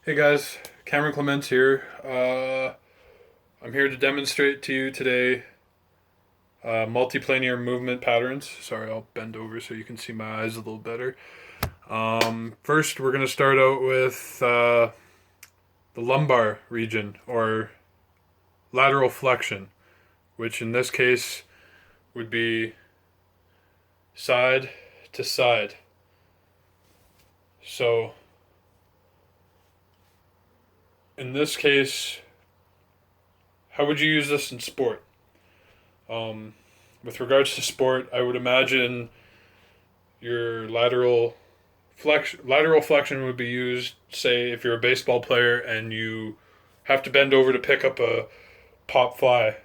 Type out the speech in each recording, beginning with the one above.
Hey guys, Cameron Clements here. I'm here to demonstrate to you today multiplanar movement patterns. Sorry, I'll bend over so you can see my eyes a little better. First, we're going to start out with the lumbar region or lateral flexion, which in this case would be side to side. So, in this case, how would you use this in sport? Um, with regards to sport, I would imagine your lateral flexion would be used, say, if you're a baseball player and you have to bend over to pick up a pop fly,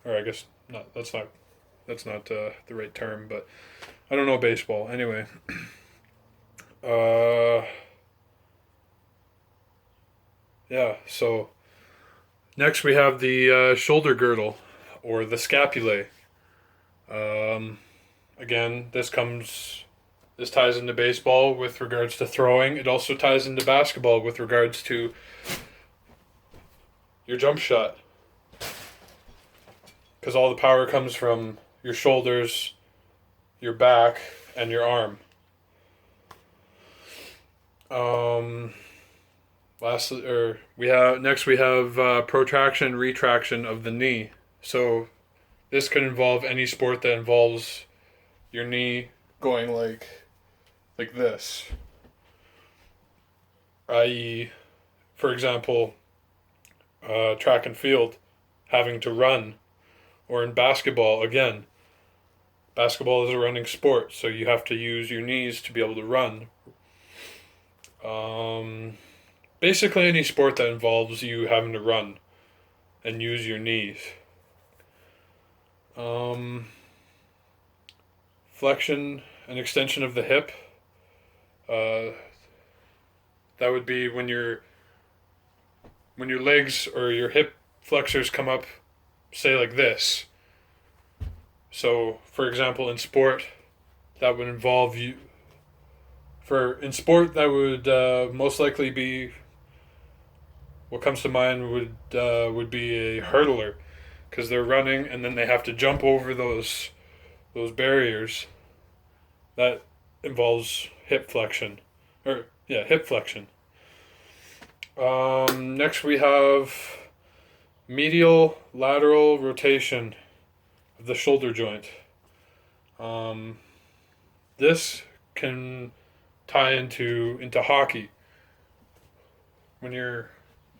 or I guess not. That's not the right term, but I don't know baseball. Anyway, uh, yeah. So next we have the shoulder girdle or the scapulae. Um, Again, this ties into baseball with regards to throwing. It also ties into basketball with regards to your jump shot, because all the power comes from your shoulders, your back, and your arm. Um, Lastly, or we have protraction, retraction of the knee. So this could involve any sport that involves your knee going like this, i.e., for example, track and field, having to run, or in basketball, again, basketball is a running sport, so you have to use your knees to be able to run. Um, Basically, any sport that involves you having to run and use your knees. Um, Flexion and extension of the hip. Uh, that would be when your legs or your hip flexors come up, say like this. So, for example, in sport, that would involve you. In sport, that would most likely be what comes to mind would be a hurdler, because they're running and then they have to jump over those barriers. That involves hip flexion, or yeah, hip flexion. Next we have medial lateral rotation of the shoulder joint. Um, this can tie into hockey when you're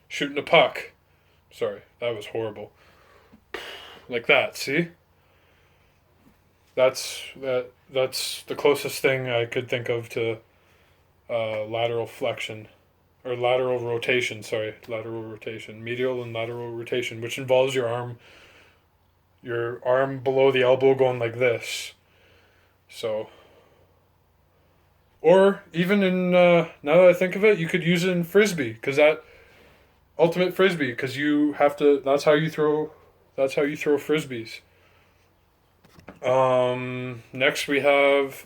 shooting a puck. Sorry, that was horrible. Like that, see? That's the closest thing I could think of to lateral flexion or lateral rotation. Sorry, lateral rotation, medial and lateral rotation, which involves your arm below the elbow going like this. So, or even in now that I think of it, you could use it in frisbee, because that ultimate frisbee, because you have to. That's how you throw. That's how you throw frisbees.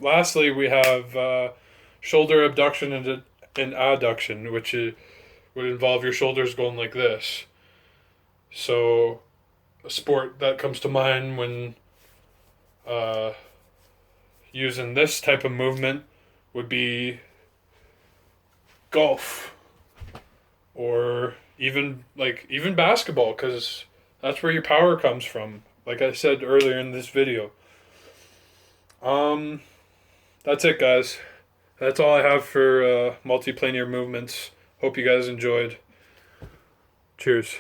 Lastly, we have shoulder abduction and adduction, which would involve your shoulders going like this. So, a sport that comes to mind when uh, using this type of movement would be golf, or even basketball, because that's where your power comes from. Like I said earlier in this video. Um, that's it, guys. That's all I have for multiplanar movements. Hope you guys enjoyed. Cheers.